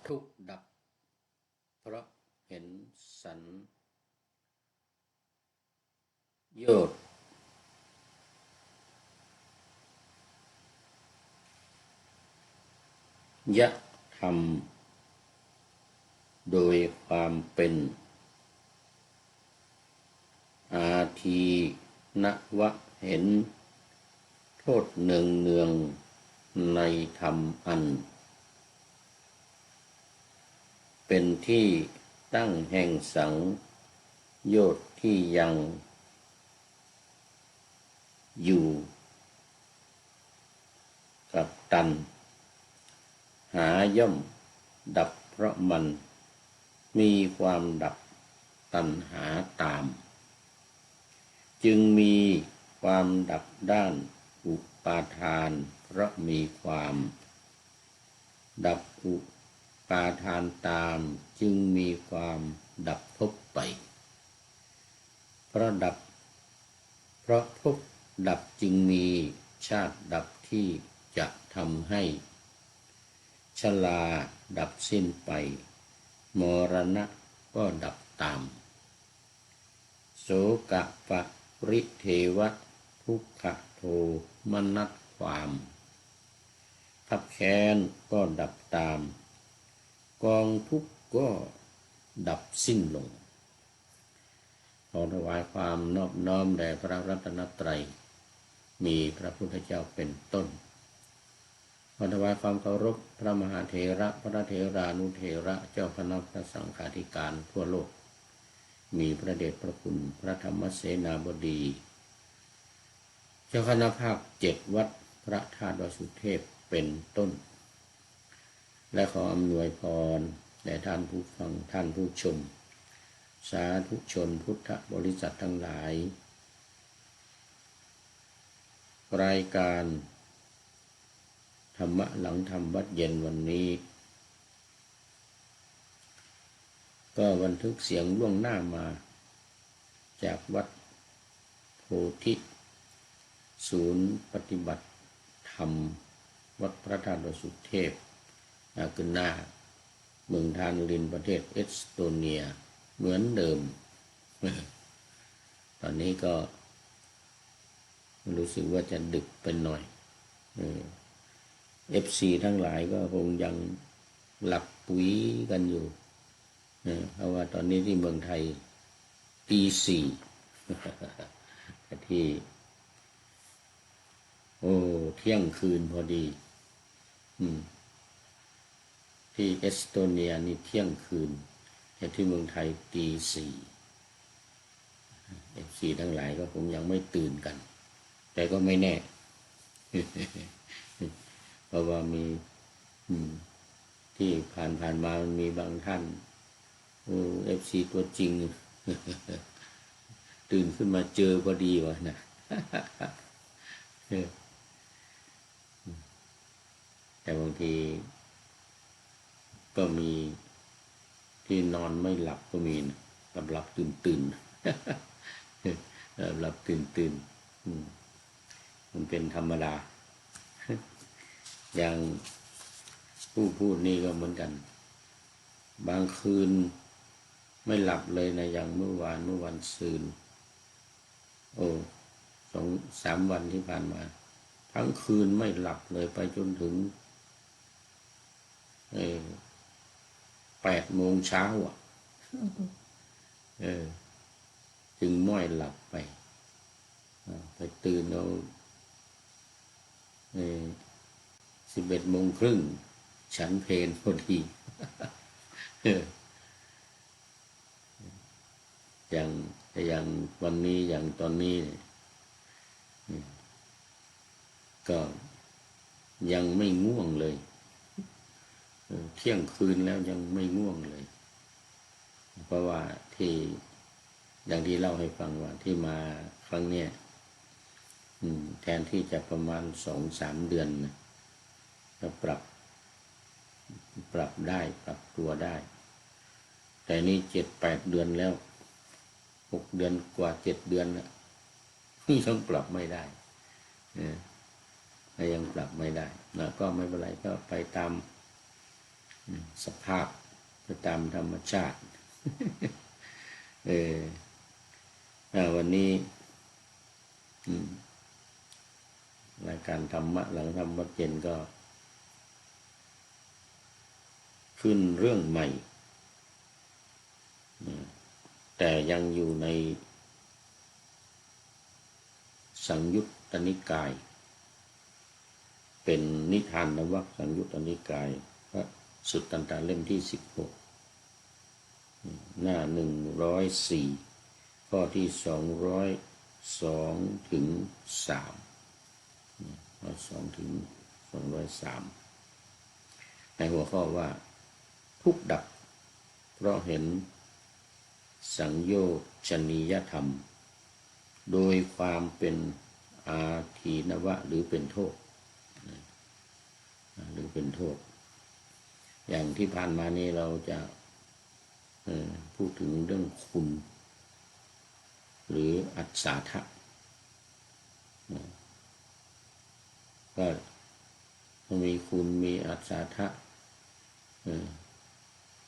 ทุกข์ดับเพราะเห็นสัญโยชน์ยธรรมโดยความเป็นอาทีนวะเห็นโทษเนืองเนืองในธรรมอันเป็นที่ตั้งแห่งสังโยชน์ที่ยังอยู่กับตันหาย่อมดับเพราะมันมีความดับตัณหาตามจึงมีความดับด้านอุปาทานเพราะมีความดับอุปาทานตามจึงมีความดับภพไปเพราะภพดับจึงมีชาติดับที่จะทำให้ชราดับสิ้นไปมรณะก็ดับตามโสกะปริเทวะทุกขโทมนัสความทับแค้นก็ดับตามกองทุกข์ก็ดับสิ้นลงขอถวายความนอบน้อมแด่พระรัตนตรัยมีพระพุทธเจ้าเป็นต้นขอถวายความเคารพพระมหาเถระพระเถรานุเถระเจ้าคณะพระสังฆาธิการทั่วโลกมีพระเดชพระคุณพระธรรมเสนาบดีเจ้าคณะภาค7วัดพระธาตุวสุเทพเป็นต้นและขออำนวยพรแด่ท่านผู้ฟังท่านผู้ชมสาธุชนพุทธบริษัททั้งหลายรายการธรรมะหลังธรรมวัดเย็นวันนี้ก็บันทึกเสียงล่วงหน้ามาจากวัดโพธิศูนย์ปฏิบัติธรรมวัดพระธาตุวสุเทพนากุน่าเมืองธานลินประเทศเอสโตเนียเหมือนเดิมตอนนี้ก็รู้สึกว่าจะดึกไปหน่อยFC ทั้งหลายก็คงยังหลับปุ๋ยกันอยู่เพราะว่าตอนนี้ที่เมืองไทยตีสี่ที่เที่ยงคืนพอดีที่เอสโตเนียนี่เที่ยงคืนแต่ที่เมืองไทยตีสี่FC ทั้งหลายก็คงยังไม่ตื่นกันแต่ก็ไม่แน่ เพราะว่ามีที่ผ่านมามันมีบางท่านFC ตัวจริง ตื่นขึ้นมาเจอพอดีวะนะแต่บางทีก็มีที่นอนไม่หลับก็มีนะหลับตื่นหลับตื่นมันเป็นธรรมดาอย่างผู้พูดนี่ก็เหมือนกันบางคืนไม่หลับเลยนะอย่างเมื่อวันซืน2-3 วันที่ผ่านมาทั้งคืนไม่หลับเลยไปจนถึง8 โมงเช้าจึงม้อยหลับไปตื่นเอา11 โมงครึ่งฉันเพลพอดีอย่างวันนี้อย่างตอนนี้ก็ยังไม่ง่วงเลยเที่ยงคืนแล้วยังไม่ง่วงเลยเพราะว่าที่อย่างที่เล่าให้ฟังว่าที่มาครั้งเนี้ยแทนที่จะประมาณ2-3 เดือนนะก็ปรับได้ปรับตัวได้แต่นี่7-8 เดือนแล้ว6 เดือนกว่า7 เดือนแล้วยังปรับไม่ได้ยังปรับไม่ได้นะก็ไม่เป็นไรก็ไปตาม สภาพไปตามธรรมชาติ วันนี้รายการธรรมะหลังธรรมะเย็นก็ขึ้นเรื่องใหม่แต่ยังอยู่ในสังยุตตนิกายเป็นนิทานนววสังยุตตนิกายพระสุตตันตเล่มที่16หน้า104ข้อที่202ถึง3ข้อ2ถึง203ในหัวข้อว่าทุกข์ดับเพราะเห็นสังโยชนียธรรมโดยความเป็นอาทีนวะหรือเป็นโทษอย่างที่ผ่านมานี้เราจะพูดถึงเรื่องคุณหรืออัศสาทะก็มีคุณมีอัศสาทะ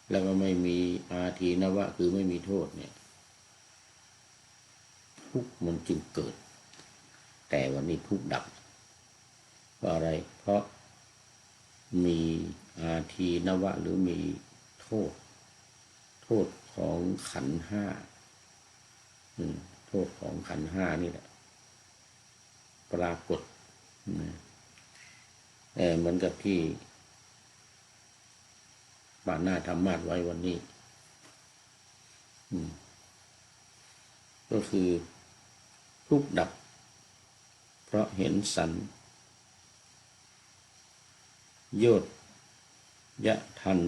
แล้วก็ไม่มีอาทีนวะคือไม่มีโทษเนี่ยทุกข์มันจึงเกิดแต่วันนี้ทุกข์ดับเพราะอะไรเพราะมีอาทีนวะหรือมีโทษของขันธ์ห้าโทษของขันธ์ห้านี่แหละปรากฏเหมือนกับที่บาหน้าธรรมาสไว้วันนี้ก็คือทุกข์ดับเพราะเห็นสัญโยชยทัน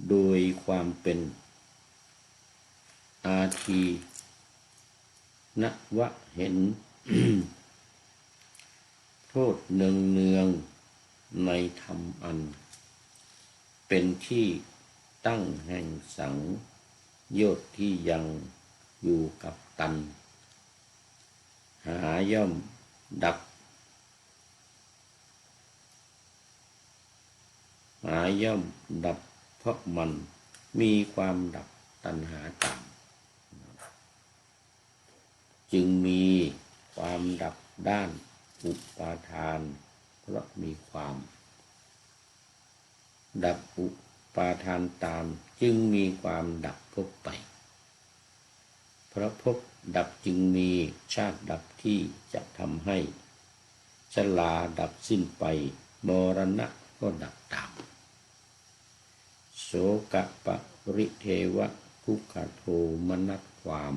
โดยความเป็นอาทีนวะเห็น โทษเนืองในธรรมอันเป็นที่ตั้งแห่งสังโยชน์ที่ยังอยู่กับตัณหาย่อมดับเพราะมันมีความดับตัณหาตามจึงมีความดับด้านอุปาทานเพราะมีความดับอุปาทานตามจึงมีความดับภพไปเพราะภพดับจึงมีชาติดับที่จะทำให้ชราดับสิ้นไปมรณะก็ดับตามโสกะปริเทวะทุกขโทมนัสความ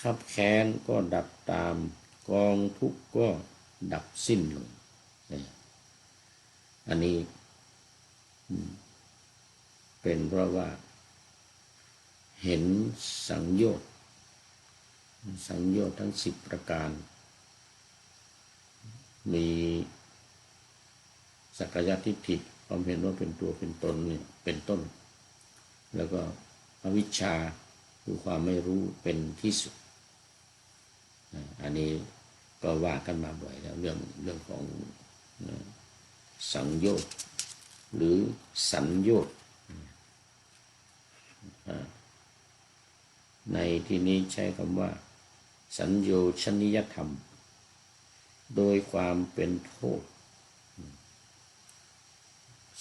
คับแค้นก็ดับตามกองทุกข์ก็ดับสิ้นลงอันนี้เป็นเพราะว่าเห็นสังโยชน์ทั้ง10ประการมีสักกายทิฏฐิความเห็นว่าเป็นตัวเป็นตนเนี่ยเป็นต้นแล้วก็อวิชชาคือความไม่รู้เป็นที่สุดอันนี้ก็ว่ากันมาบ่อยแล้วเรื่องของสังโยชน์หรือสัญโยชน์ในที่นี้ใช้คำว่าสัญโยชนิยธรรมโดยความเป็นโทษ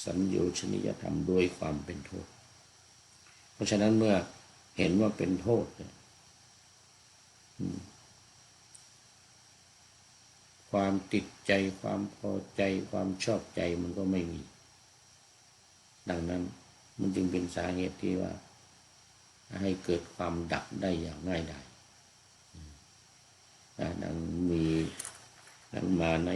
สัญโยชนิยธรรมโดยความเป็นโทษเพราะฉะนั้นเมื่อเห็นว่าเป็นโทษเนี่ยความติดใจความพอใจความชอบใจมันก็ไม่มีดังนั้นมันจึงเป็นสาเหตุที่ว่าให้เกิดความดับได้อย่างง่ายดายดังมาใน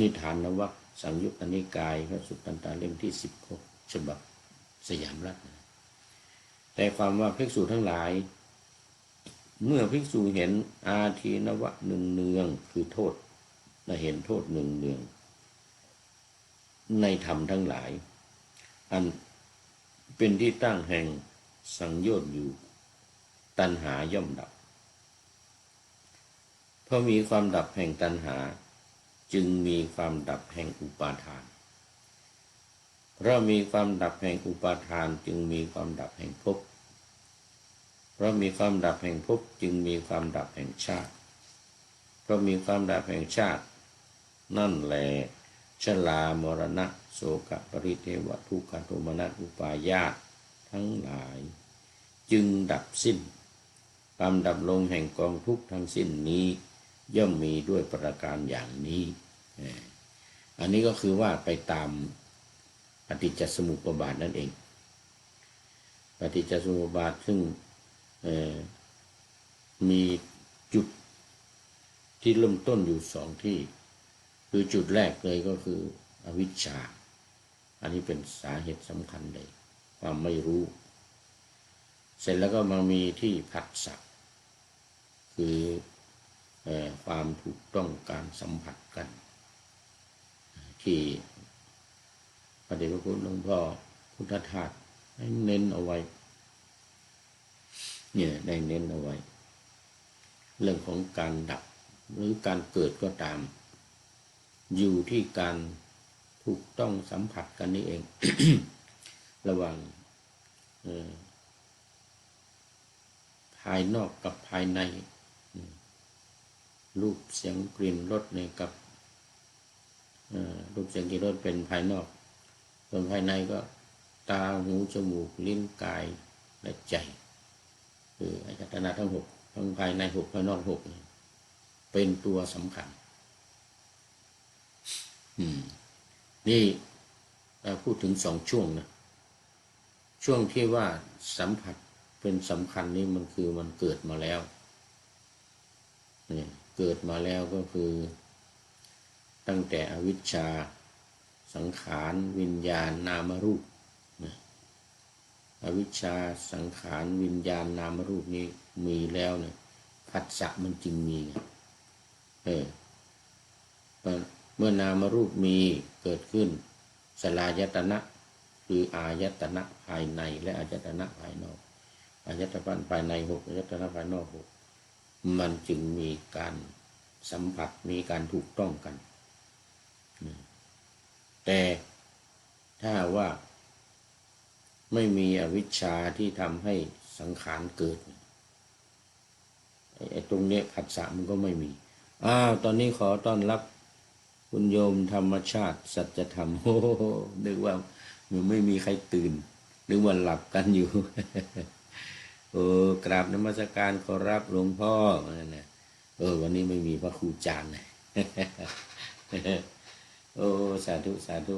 นิทานนวสังยุตตนิกายพระสุตตันตเล่มที่16ฉบับสยามรัฐแต่ความว่าภิกษุทั้งหลายเมื่อภิกษุเห็นอาทีนวะเนืองคือโทษและเห็นโทษเนืองในธรรมทั้งหลายอันเป็นที่ตั้งแห่งสังโยชน์อยู่ตัณหาย่อมดับเพราะมีความดับแห่งตัณหาจึงมีความดับแห่งอุปาทาน เพราะมีความดับแห่งอุปาทานจึงมีความดับแห่งภพเพราะมีความดับแห่งภพจึงมีความดับแห่งชาติเพราะมีความดับแห่งชาตินั่นแหละชรามรณะโศกปริเทวทุกขโทมนัสอุปาญาตทั้งหลายจึงดับสิ้นความดับลงแห่งกองทุกข์ทั้งสิ้นนี้ย่อมมีด้วยประการอย่างนี้อันนี้ก็คือว่าไปตามปฏิจจสมุปบาทนั่นเองปฏิจจสมุปบาทซึ่งมีจุดที่เริ่มต้นอยู่สองที่คือจุดแรกเลยก็คืออวิชชาอันนี้เป็นสาเหตุสำคัญเลยความไม่รู้เสร็จแล้วก็มามีที่ผัสสะคือความถูกต้องการสัมผัสกันที่พระเดชพระคุณหลวงพ่อพุทธทาสได้เน้นเอาไว้เนี่ยได้เน้นเอาไว้เรื่องของการดับหรือการเกิดก็ตามอยู่ที่การถูกต้องสัมผัสกันนี่เอง ระหว่างภายนอกกับภายในรูปเสียงกลิ่นรสเนี่ยกับรูปเสียงกลิ่นรสเป็นภายนอกส่วนภายในก็ตาหูจมูกลิ้นกายและใจคืออายตนะทั้งหกทั้งภายในหกภายนอกหกเป็นตัวสำคัญนี่พูดถึงสองช่วงนะช่วงที่ว่าสัมผัสเป็นสำคัญนี่มันคือมันเกิดมาแล้วนี่เกิดมาแล้วก็คือตั้งแต่อวิชชาสังขารวิญญาณนามรูปอวิชชาสังขารวิญญาณนามรูปนี้มีแล้วเนี่ยผัสสะมันจึงมีเมื่อนามรูปมีเกิดขึ้นสลายตนะคืออายตนะภายในและอายตนะภายนอกอายตนะภายในหกอายตนะภายนอกหกมันจึงมีการสัมผัสมีการถูกต้องกันแต่ถ้าว่าไม่มีอวิชชาที่ทำให้สังขารเกิดไอ้ตรงนี้ผัสสะมันก็ไม่มีตอนนี้ขอต้อนรับคุณโยมธรรมชาติสัจธรรมโอ้นึกว่ามันไม่มีใครตื่นนึกว่าหลับกันอยู่ กราบนมัสการขอรับหลวงพ่อเนี่ยวันนี้ไม่มีพระครูจารย์นะ สาธุสาธุ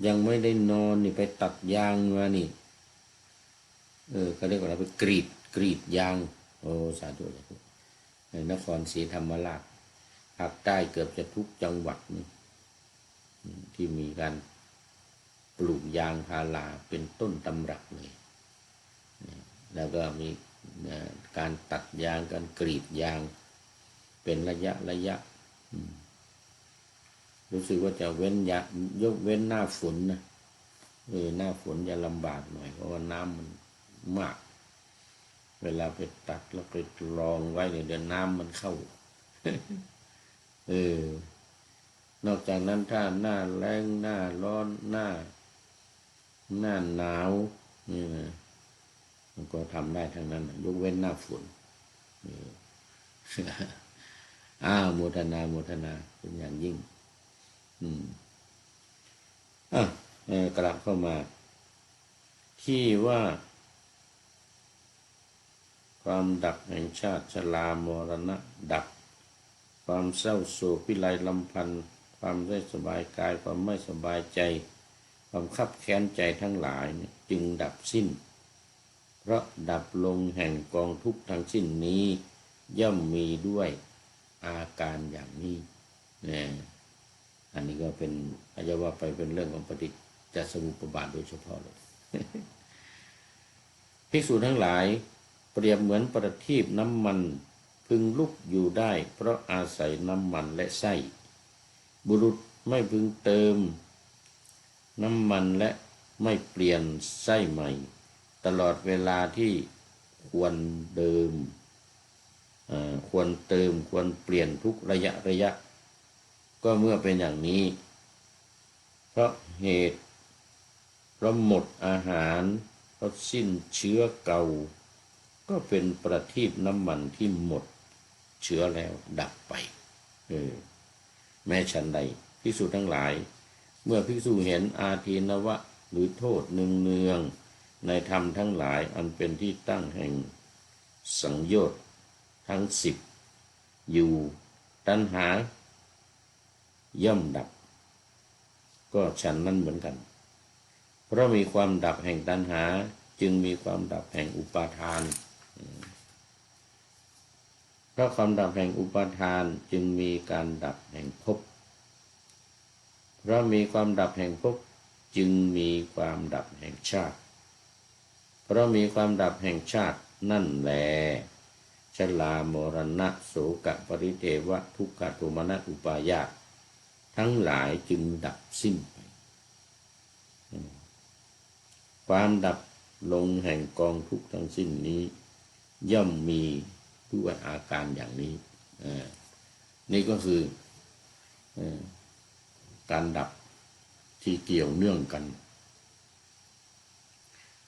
ยังไม่ได้นอนนี่ไปตัดยางมานี่เขาเรียกว่าอะไรไปกรีดยางสาธุสาธุในนครศรีธรรมราชภาคใต้เกือบจะทุกจังหวัดนี่ที่มีการปลูกยางพาราเป็นต้นตำรับเลยแล้วก็มีการตัดยางการกรีดยางเป็นระยะรู้สึกว่าจะเว้นยกเว้นหน้าฝนนะหน้าฝนจะลำบากหน่อยเพราะว่าน้ำมันมากเวลาไปตัดแล้วไปรองไว้เนี่ยเดี๋ยวน้ำมันเข้า นอกจากนั้นถ้าหน้าแล้งหน้าร้อนหน้าหนาวนี่นะมันก็ทำได้ทั้งนั้นยกเว้นหน้าฝนโมทนาเป็นอย่างยิ่งกลับเข้ามาที่ว่าความดับแห่งชาติชรามรณะดับความเศร้าโศกพิไรลำพันธ์ความไม่สบายกายความไม่สบายใจความคับแค้นใจทั้งหลายจึงดับสิ้นเพราะดับลงแห่งกองทุกข์ทั้งสิ้นนี้ย่อมมีด้วยอาการอย่างนี้อันนี้ก็เป็นอาจจะว่าไปเป็นเรื่องของปฏิจจสมุปบาทโดยเฉพาะเลย ภิกษุทั้งหลายเปรียบเหมือนประทีปน้ำมันพึงลุกอยู่ได้เพราะอาศัยน้ำมันและไส้บุรุษไม่พึงเติมน้ำมันและไม่เปลี่ยนไส้ใหม่ตลอดเวลาที่ควรเดิมควรเติมควรเปลี่ยนทุกระยะก็เมื่อเป็นอย่างนี้ ราะเหตุเพราะหมดอาหารเพราะสิ้นเชื้อเก่าก็เป็นประทีปน้ำมันที่หมดเชื้อแล้วดับไปแม้ฉันใดภิกษุทั้งหลายเมื่อภิกษุเห็นอาทินวะหรือโทษเนืองๆในธรรมทั้งหลายอันเป็นที่ตั้งแห่งสังโยชน์ทั้ง10อยู่ตัณหาย่อมดับก็ฉันนั้นเหมือนกันเพราะมีความดับแห่งตัณหาจึงมีความดับแห่งอุปาทานเพราะความดับแห่งอุปาทานจึงมีการดับแห่งภพเพราะมีความดับแห่งภพจึงมีความดับแห่งชาติเพราะมีความดับแห่งชาตินั่นแลชรามรณะโสกปริเทวะทุกขโทมนัสอุปาญาตทั้งหลายจึงดับสิ้นไปความดับลงแห่งกองทุกข์ทั้งสิ้นนี้ย่อมมีด้วยอาการอย่างนี้นี่ก็คือการดับที่เกี่ยวเนื่องกัน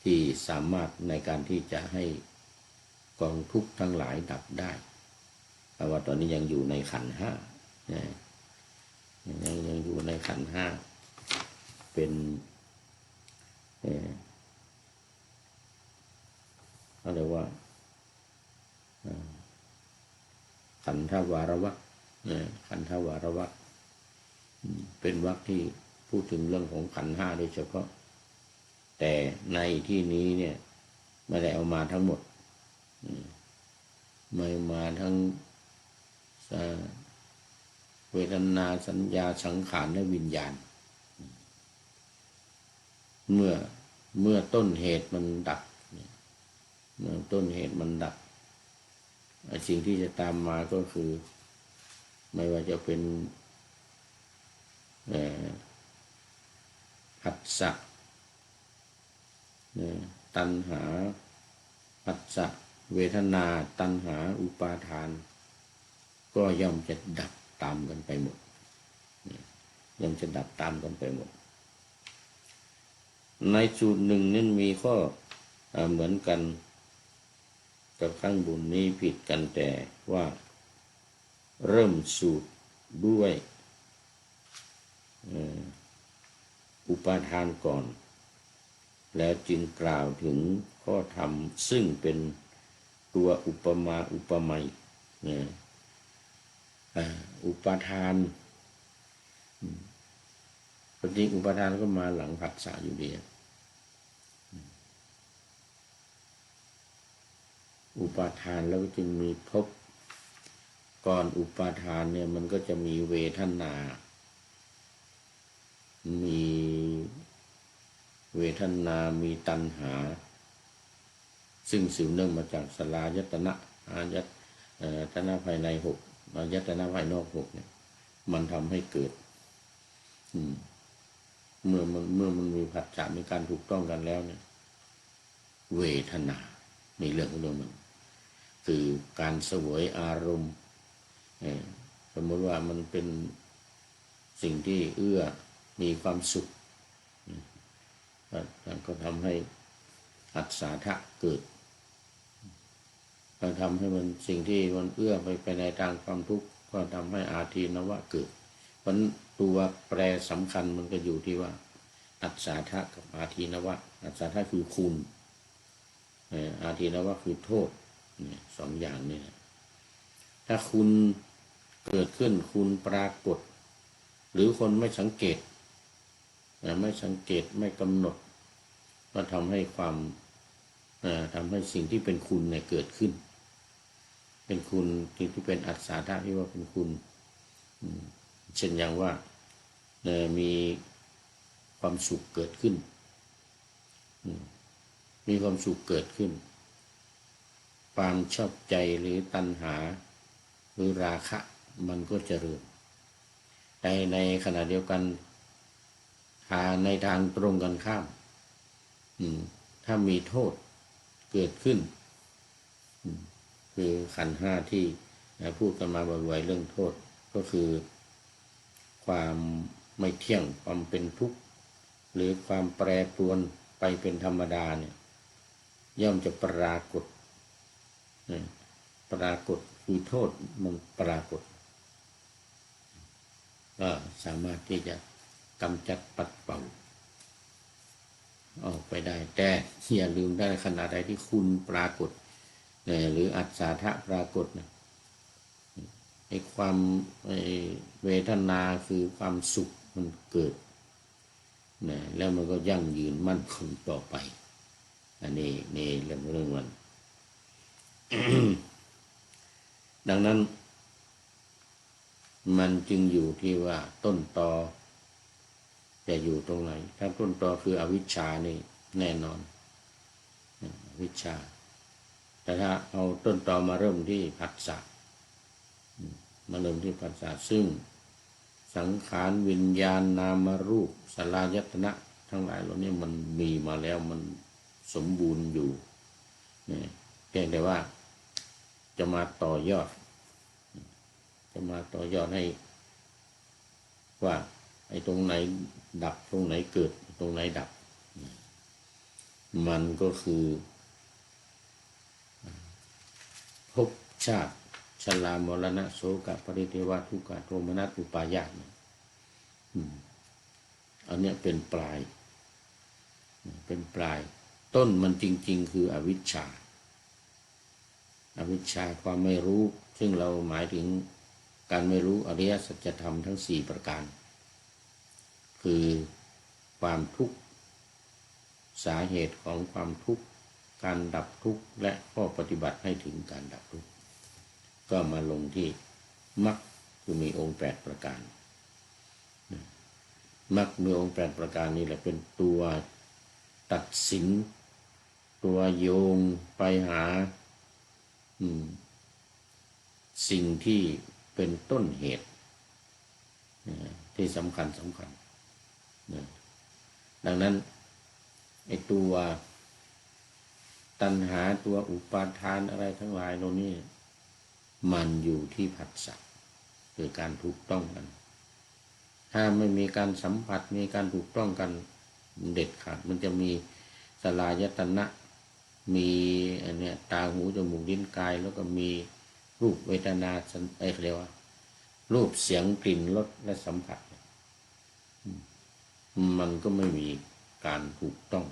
ที่สามารถในการที่จะให้กองทุกข์ทั้งหลายดับได้เพราะว่าตอนนี้ยังอยู่ในขันธ์ห้ายังอยู่ในขันธ์ห้าเป็นเขาเรียกว่าขันธวารวรรคขันธวารวรรคเป็นวรรคที่พูดถึงเรื่องของขันธ์ห้าโดยเฉพาะแต่ในที่นี้เนี่ยไม่ได้เอามาทั้งหมดไม่มาทั้งเวทนาสัญญาสังขารและวิญญาณเมื่อต้นเหตุมันดับเมื่อต้นเหตุมันดับสิ่งที่จะตามมาก็คือไม่ว่าจะเป็นผัสสะตัณหาผัสสะเวทนาตัณหาอุปาทานก็ย่อมจะดับตามกันไปหมดย่อมจะดับตามกันไปหมดในสูตรหนึ่งนั้นมีข้อเหมือนกันกับข้างบนนี้ผิดกันแต่ว่าเริ่มสูตรด้วยอุปาทานก่อนแล้วจึงกล่าวถึงข้อธรรมซึ่งเป็นตัวอุปมาอุปไมยอุปาทานจริงอุปาทานก็มาหลังผัสสะอยู่ดีอุปาทานแล้วจึงมีภพก่อนอุปาทานเนี่ยมันก็จะมีเวทนามีมีตัณหาซึ่งสืบเนื่องมาจากสลายตนะอายตนะภายใน6อายตนะภายนอก6เนี่ยมันทำให้เกิดเมื่อมันมีผัสสะมีการถูกต้องกันแล้วเนี่ยเวทนาในเรื่องมันคือการเสวยอารมณ์สมมติว่ามันเป็นสิ่งที่มีความสุขก็ทำให้อัศสาทะเกิดทำให้มันสิ่งที่มันไปในทางความทุกข์ก็ทำให้อาทีนวะเกิดเพราะตัวแปรสำคัญมันก็อยู่ที่ว่าอัศสาทะกับอาทีนวะอัศสาทะคือคุณอาทีนวะคือโทษสองอย่างนี้ถ้าคุณเกิดขึ้นคุณปรากฏหรือคนไม่สังเกตไม่กำหนดก็ทำให้สิ่งที่เป็นคุณเนี่ยเกิดขึ้นเป็นคุณที่เป็นอัศสาทะที่ว่าเป็นคุณเช่นอย่างว่ามีความสุขเกิดขึ้นมีความสุขเกิดขึ้นความชอบใจหรือตัณหาหรือราคะมันก็เจริญแต่ในขณะเดียวกันในทางตรงกันข้ามถ้ามีโทษเกิดขึ้นคือขันธ์ห้าที่พูดกันมาบ่อยๆเรื่องโทษก็คือความ ไม่เที่ยงความเป็นทุกข์หรือความแปรปรวนไปเป็นธรรมดาเนี่ยย่อมจะปรากฏคือโทษมันปรากฏก็สามารถที่จะกำจัดปัดเป่าออกไปได้แต่อย่าลืมได้ขณะใดที่คุณปรากฏหรืออัศทะปรากฏไอ้ความเวทนาคือความสุขมันเกิดแล้วมันก็ยั่งยืนมั่นคงต่อไปอันนี้เรื่องมัน ดังนั้นมันจึงอยู่ที่ว่าต้นตอจะอยู่ตรงไหนถ้าต้นตอคืออวิชชานี่แน่นอนวิชชาแต่ถ้าเอาต้นตอมาเริ่มที่ผัสสะมาเริ่มที่ผัสสะซึ่งสังขารวิญญาณนามรูปสลายตนะทั้งหลายเหล่านี้มันมีมาแล้วมันสมบูรณ์อยู่เพียงแต่ว่าจะมาต่อยอดให้ว่าไอ้ตรงไหนดับตรงไหนเกิดตรงไหนดับมันก็คือภพชาติชรามรณะโสกปริเทวทุกขโทมนัสอุปาญาตอันนี้เป็นปลายต้นมันจริงๆคืออวิชชาความไม่รู้ซึ่งเราหมายถึงการไม่รู้อริยสัจธรรมทั้ง4ประการคือความทุกข์สาเหตุของความทุกข์การดับทุกข์และข้อปฏิบัติให้ถึงการดับทุกข์ก็มาลงที่มรรคคือมีองค์8ประการมรรคมีองค์8ประการนี้แหละเป็นตัวตัดสินตัวโยงไปหาสิ่งที่เป็นต้นเหตุที่สำคัญดังนั้นไอ้ตัวตัณหาตัวอุปาทานอะไรทั้งหลายเหล่านี้มันอยู่ที่ผัสสะคือการถูกต้องกันถ้าไม่มีการสัมผัสมีการถูกต้องกันเด็ดขาดมันจะมีสลายตนะมีอันเนี้ยตาหูจมูกลิ้นกายแล้วก็มีรูปเวทนาเรียกว่ารูปเสียงกลิ่นรสและสัมผัสมันก็ไม่มีการถูกต้อง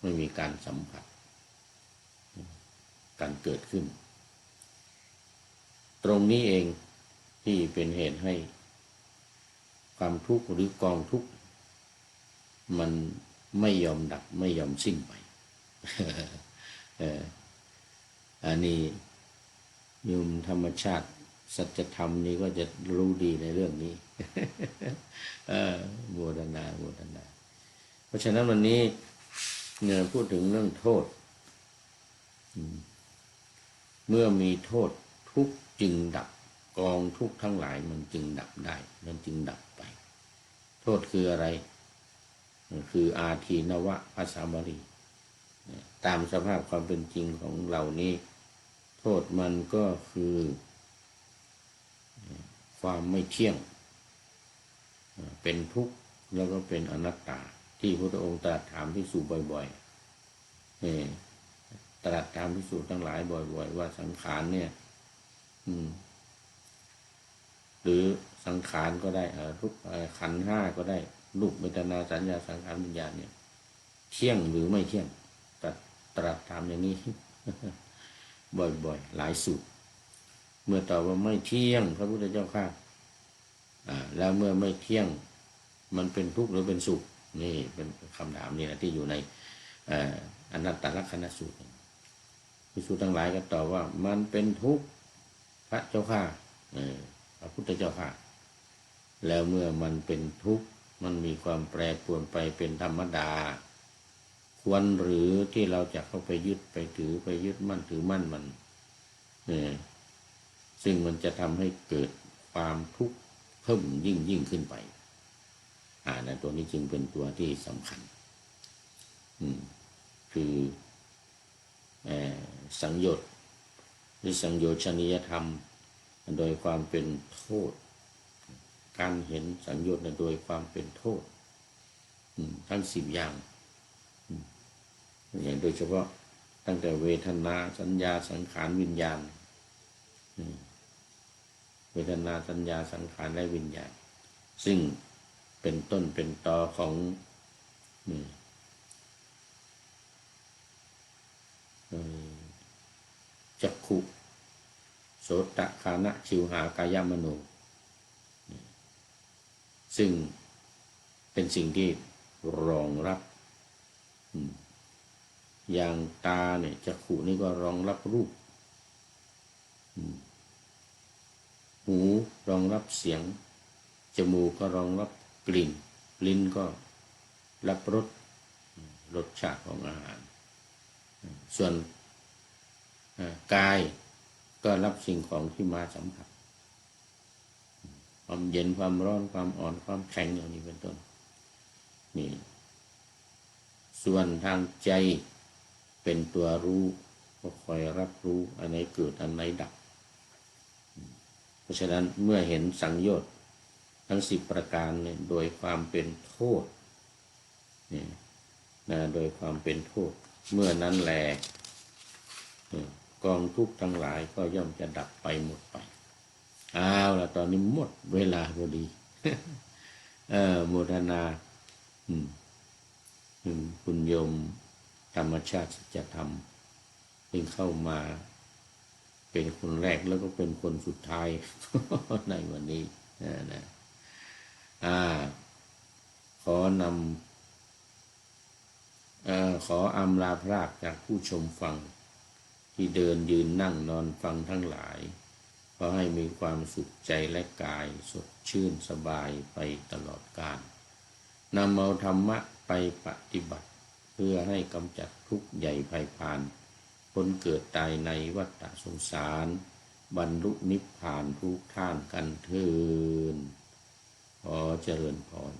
ไม่มีการสัมผัสการเกิดขึ้นตรงนี้เองที่เป็นเหตุให้ความทุกข์หรือกองทุกข์มันไม่ยอมดับไม่ยอมสิ้นไป อันนี้โยมธรรมชาติสัจธรรมนี้ก็จะรู้ดีในเรื่องนี้ โมทนาเพราะฉะนั้นวันนี้เนี่ยพูดถึงเรื่องโทษเมื่อมีโทษทุกข์จึงดับกองทุกข์ทั้งหลายมันจึงดับได้มันจึงดับไปโทษคืออะไรคืออาทีนวะภาษาบาลีตามสภาพความเป็นจริงของเหล่านี้โทษมันก็คือความไม่เที่ยงเป็นทุกข์แล้วก็เป็นอนัตตาที่พระองค์ตรัสถามภิกษุบ่อยๆตรัสถามภิกษุทั้งหลายบ่อยๆว่าสังขารเนี่ยหรือสังขารก็ได้รูปขันธ์5ก็ได้รูปเวทนาสัญญาสังขารวิญญาณเนี่ยเที่ยงหรือไม่เที่ยงตรัสถามอย่างนี้ บ่อยๆหลายสูตรเมื่อตอบว่าไม่เที่ยงพระพุทธเจ้าข้าแล้วเมื่อไม่เที่ยงมันเป็นทุกข์หรือเป็นสุขนี่เป็นคำถามนี่นะที่อยู่ในอนัตตลักษณสูตรภิกษุทั้งหลายก็ตอบว่ามันเป็นทุกข์พระเจ้าข้าพระพุทธเจ้าข้าแล้วเมื่อมันเป็นทุกข์มันมีความแปรปรวนไปเป็นธรรมดาควรหรือที่เราจะเข้าไปยึดไปถือไปยึดมั่นถือมั่นมันซึ่งมันจะทำให้เกิดความทุกข์เพิ่มยิ่งขึ้นไปนะตัวนี้จึงเป็นตัวที่สำคัญคือสังโยชน์หรือสังโยชนียธรรมโดยความเป็นโทษ การเห็นสังโยชน์โดยความเป็นโทษทั้ง10อย่างอย่างโดยเฉพาะตั้งแต่เวทนาสัญญาสังขารวิญญาณเวทนาสัญญาสังขารและวิญญาณซึ่งเป็นต้นเป็นตอของจักขุโสตคานะชิวหากายมโนซึ่งเป็นสิ่งที่รองรับอย่างตาเนี่ยจักขุนี่ก็รองรับรูปหูรองรับเสียงจมูกก็รองรับกลิ่นลิ้นก็รับรสชาติของอาหารส่วนกายก็รับสิ่งของที่มาสัมผัสความเย็นความร้อนความอ่อนความแข็งอย่างนี้เป็นต้นนี่ส่วนทางใจเป็นตัวรู้ก็คอยรับรู้อันไหนเกิดอันไหนดับเพราะฉะนั้นเมื่อเห็นสังโยชน์ทั้ง10ประการเนี่ยโดยความเป็นโทษนี่นะโดยความเป็นโทษเมื่อนั้นแลกองทุกข์ทั้งหลายก็ย่อมจะดับไปหมดไปเอาล่ะตอนนี้หมดเวลาพอดีโมทนาคุณโยมธรรมชาติจะทำเป็นเข้ามาเป็นคนแรกแล้วก็เป็นคนสุดท้าย ในวันนี้นะขออำลาพรากจากผู้ชมฟังที่เดินยืนนั่งนอนฟังทั้งหลายขอให้มีความสุขใจและกายสดชื่นสบายไปตลอดกาลนำเอาธรรมะไปปฏิบัติเพื่อให้กำจัดทุกข์ใหญ่ภัยพานพ้นเกิดตายในวัฏสงสารบรรลุนิพพานทุกท่านกันเถิดขอเจริญพร